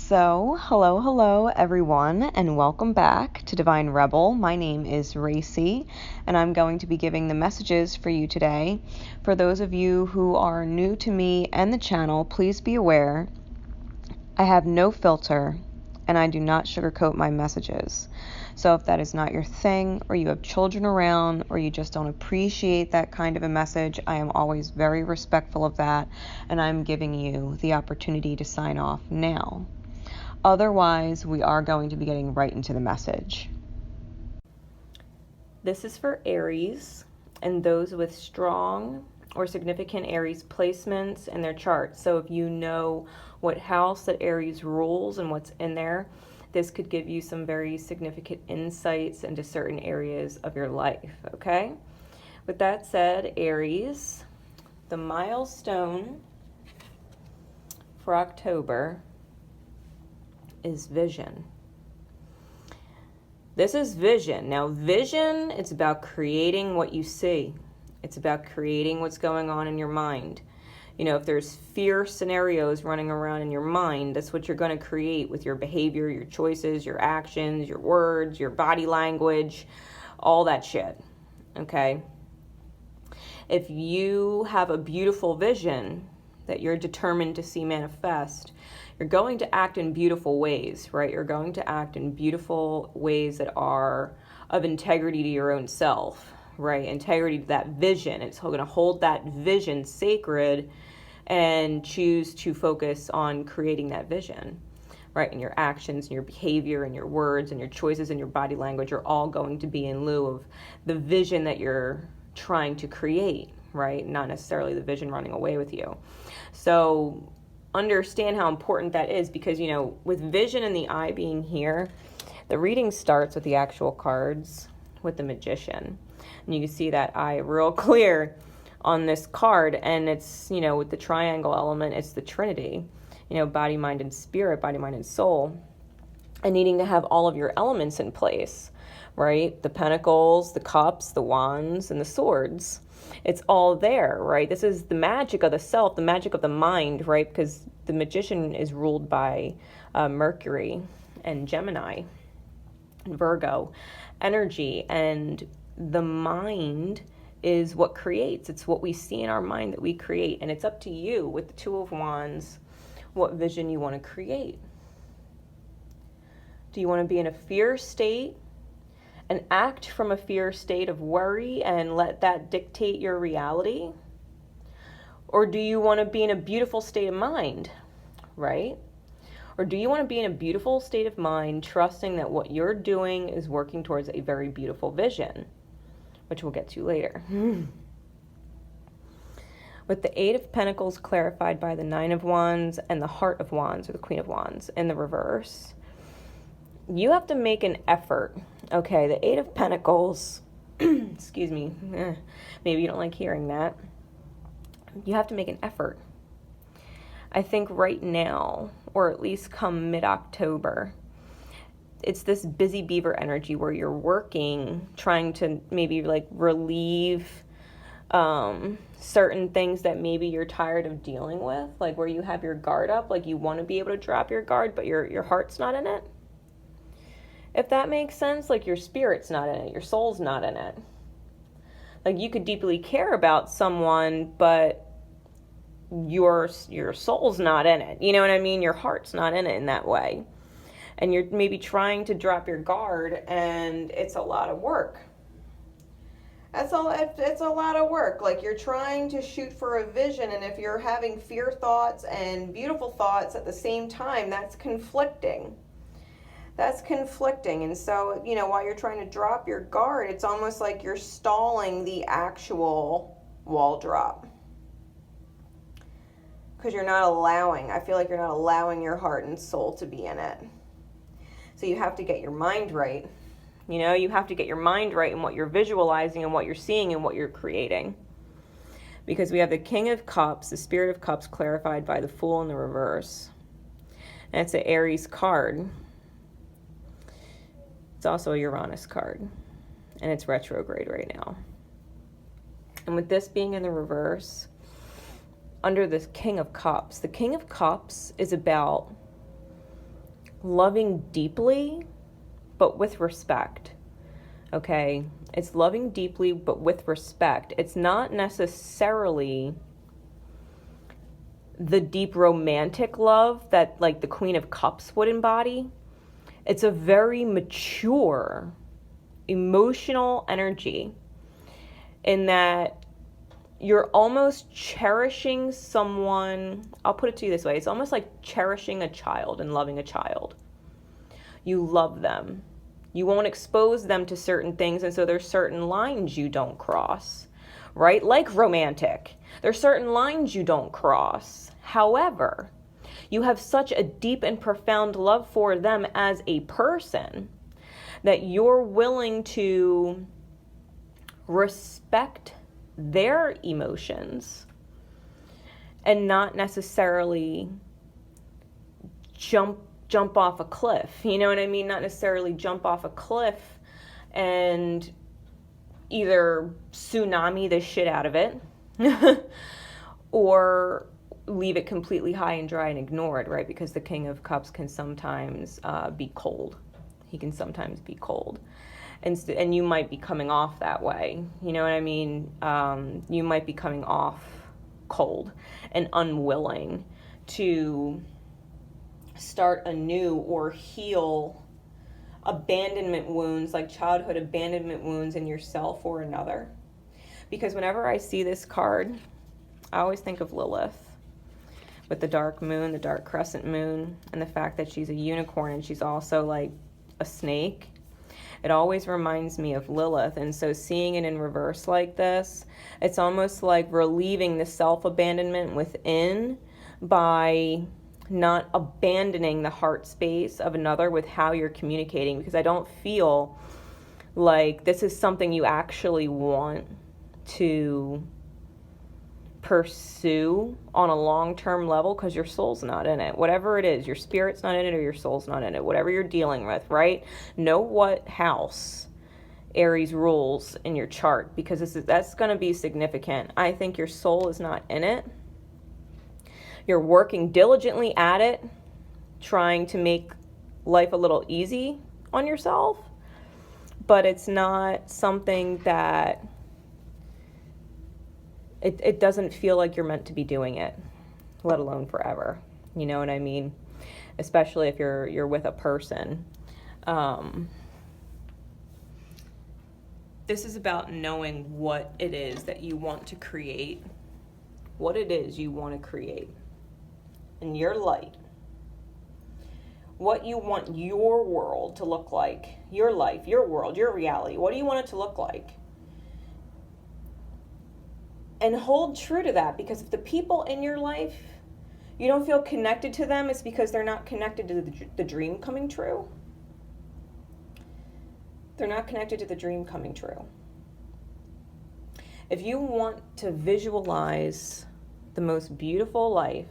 Hello everyone, and welcome back to Divine Rebel. My name is Racy, and I'm going to be giving the messages for you today. For those of you who are new to me and the channel, please be aware I have no filter, and I do not sugarcoat my messages. So if that is not your thing, or you have children around, or you just don't appreciate that kind of a message, I am always very respectful of that, and I'm giving you the opportunity to sign off now. Otherwise, we are going to be getting right into the message. This is for Aries and those with strong or significant Aries placements in their chart. So if you know what house that Aries rules and what's in there, this could give you some very significant insights into certain areas of your life, okay? With that said, Aries, the milestone for October is vision. This is vision. Now, vision, it's about creating what you see. It's about creating what's going on in your mind. You know, if there's fear scenarios running around in your mind, that's what you're going to create with your behavior, your choices, your actions, your words, your body language, all that shit. Okay? If you have a beautiful vision that you're determined to see manifest, you're going to act in beautiful ways, right? You're going to act in beautiful ways that are of integrity to your own self, right? Integrity to that vision. It's going to hold that vision sacred and choose to focus on creating that vision, right? And your actions and your behavior and your words and your choices and your body language are all going to be in lieu of the vision that you're trying to create, right? Not necessarily the vision running away with you. So understand how important that is, because, you know, with vision and the eye being here, the reading starts with the actual cards with the Magician. And you can see that eye real clear on this card, and it's, you know, with the triangle element, it's the Trinity, you know, body, mind, and spirit, body, mind, and soul, and needing to have all of your elements in place, right? The pentacles, the cups, the wands, and the swords. It's all there, right? This is the magic of the self, the magic of the mind, right? Because the Magician is ruled by Mercury and Gemini and Virgo energy, and the mind is what creates. It's what we see in our mind that we create, and it's up to you with the Two of Wands what vision you want to create. Do you want to be in a fear state and act from a fear state of worry and let that dictate your reality? Or do you want to be in a beautiful state of mind, right? Or do you want to be in a beautiful state of mind, trusting that what you're doing is working towards a very beautiful vision, which we'll get to later. With the Eight of Pentacles clarified by the Nine of Wands and the Heart of Wands, or the Queen of Wands, in the reverse, you have to make an effort. Okay, the Eight of Pentacles, excuse me, maybe you don't like hearing that. You have to make an effort. I think right now, or at least come mid-October, it's this busy beaver energy where you're working, trying to maybe like relieve certain things that maybe you're tired of dealing with, like where you have your guard up, like you want to be able to drop your guard, but your heart's not in it. If that makes sense, like your spirit's not in it, your soul's not in it. Like you could deeply care about someone, but your soul's not in it. You know what I mean? Your heart's not in it in that way. And you're maybe trying to drop your guard, and it's a lot of work. It's a lot of work. Like you're trying to shoot for a vision, and if you're having fear thoughts and beautiful thoughts at the same time, that's conflicting. That's conflicting. And so, you know, while you're trying to drop your guard, it's almost like you're stalling the actual wall drop. Because you're not allowing, I feel like you're not allowing your heart and soul to be in it. So you have to get your mind right. You know, you have to get your mind right in what you're visualizing and what you're seeing and what you're creating. Because we have the King of Cups, the Spirit of Cups clarified by the Fool in the reverse. And it's an Aries card. It's also a Uranus card. And it's retrograde right now. And with this being in the reverse, under this King of Cups, the King of Cups is about loving deeply, but with respect. Okay? It's loving deeply, but with respect. It's not necessarily the deep romantic love that like the Queen of Cups would embody. It's a very mature emotional energy in that you're almost cherishing someone. I'll put it to you this way. It's almost like cherishing a child and loving a child. You love them. You won't expose them to certain things, and so there's certain lines you don't cross, right? Like romantic. There's certain lines you don't cross. However, you have such a deep and profound love for them as a person that you're willing to respect their emotions and not necessarily jump off a cliff. You know what I mean? Not necessarily jump off a cliff and either tsunami the shit out of it or leave it completely high and dry and ignore it, right? Because the King of Cups can sometimes be cold. He can sometimes be cold. And you might be coming off that way. You know what I mean? You might be coming off cold and unwilling to start anew or heal abandonment wounds, like childhood abandonment wounds in yourself or another. Because whenever I see this card, I always think of Lilith with the dark moon, the dark crescent moon, and the fact that she's a unicorn and she's also like a snake. It always reminds me of Lilith. And so seeing it in reverse like this, it's almost like relieving the self-abandonment within by not abandoning the heart space of another with how you're communicating, because I don't feel like this is something you actually want to pursue on a long-term level, because your soul's not in it. Whatever it is, your spirit's not in it or your soul's not in it. Whatever you're dealing with, right? Know what house Aries rules in your chart, because that's going to be significant. I think your soul is not in it. You're working diligently at it, trying to make life a little easy on yourself, but it's not something that it doesn't feel like you're meant to be doing it, let alone forever. You know what I mean? Especially if you're with a person. This is about knowing what it is that you want to create, what it is you want to create in your light, what you want your world to look like, your life, your world, your reality. What do you want it to look like? And hold true to that, because if the people in your life, you don't feel connected to them, it's because they're not connected to the dream coming true. They're not connected to the dream coming true. If you want to visualize the most beautiful life,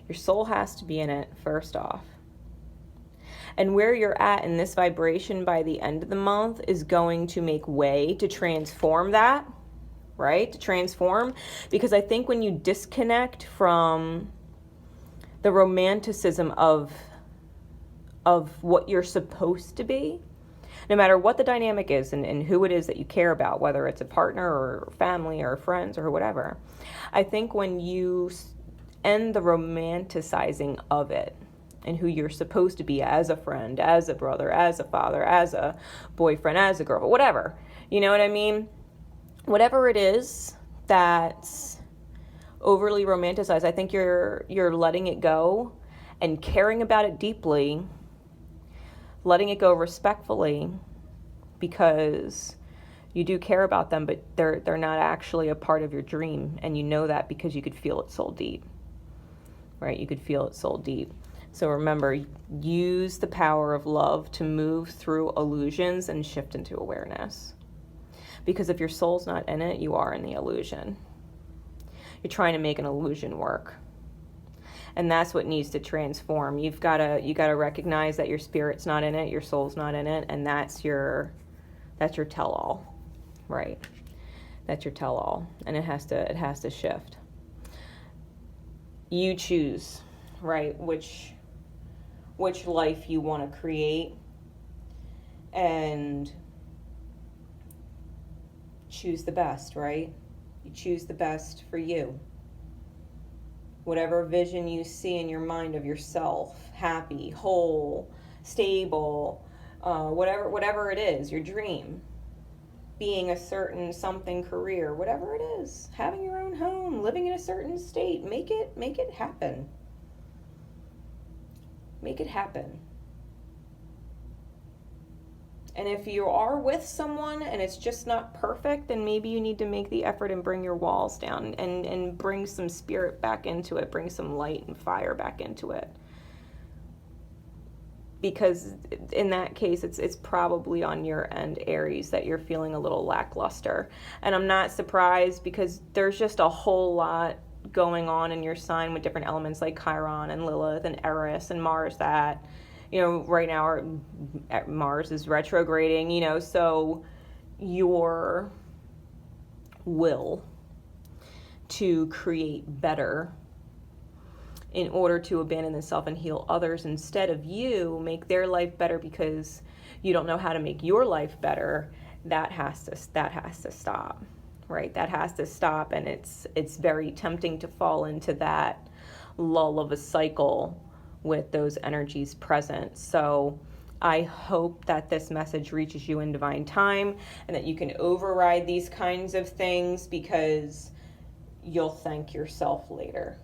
your soul has to be in it first off. And where you're at in this vibration by the end of the month is going to make way to transform that. Right? To transform. Because I think when you disconnect from the romanticism of what you're supposed to be, no matter what the dynamic is and who it is that you care about, whether it's a partner or family or friends or whatever, I think when you end the romanticizing of it and who you're supposed to be as a friend, as a brother, as a father, as a boyfriend, as a girl, whatever, you know what I mean? Whatever it is that's overly romanticized, I think you're letting it go and caring about it deeply, letting it go respectfully, because you do care about them, but they're not actually a part of your dream, and you know that because you could feel it soul deep, right? You could feel it soul deep. So remember, use the power of love to move through illusions and shift into awareness. Because if your soul's not in it, you are in the illusion. You're trying to make an illusion work. And that's what needs to transform. You gotta recognize that your spirit's not in it, your soul's not in it, and that's your tell-all, right? That's your tell-all, and it has to shift. You choose, right, which which life you want to create, and choose the best, right? You choose the best for you. Whatever vision you see in your mind of yourself, happy, whole, stable, whatever it is, your dream, being a certain something career, whatever it is, having your own home, living in a certain state, make it happen. Make it happen. And if you are with someone and it's just not perfect, then maybe you need to make the effort and bring your walls down and bring some spirit back into it, bring some light and fire back into it. Because in that case, it's probably on your end, Aries, that you're feeling a little lackluster. And I'm not surprised, because there's just a whole lot going on in your sign with different elements like Chiron and Lilith and Eris and Mars that, right now Mars is retrograding, so your will to create better in order to abandon the self and heal others instead of you, make their life better because you don't know how to make your life better, that has to stop, right? That has to stop. And it's very tempting to fall into that lull of a cycle with those energies present. So I hope that this message reaches you in divine time and that you can override these kinds of things, because you'll thank yourself later,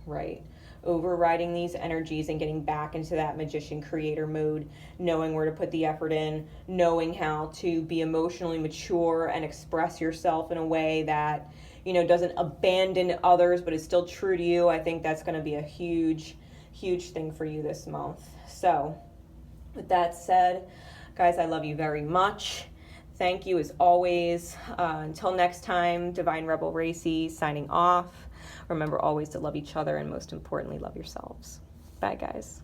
right? Overriding these energies and getting back into that magician creator mode, knowing where to put the effort in, knowing how to be emotionally mature and express yourself in a way that, doesn't abandon others, but is still true to you. I think that's going to be a huge thing for you this month. So with that said, guys, I love you very much. Thank you as always. Until next time, Divine Rebel Racy signing off. Remember always to love each other and most importantly, love yourselves. Bye, guys.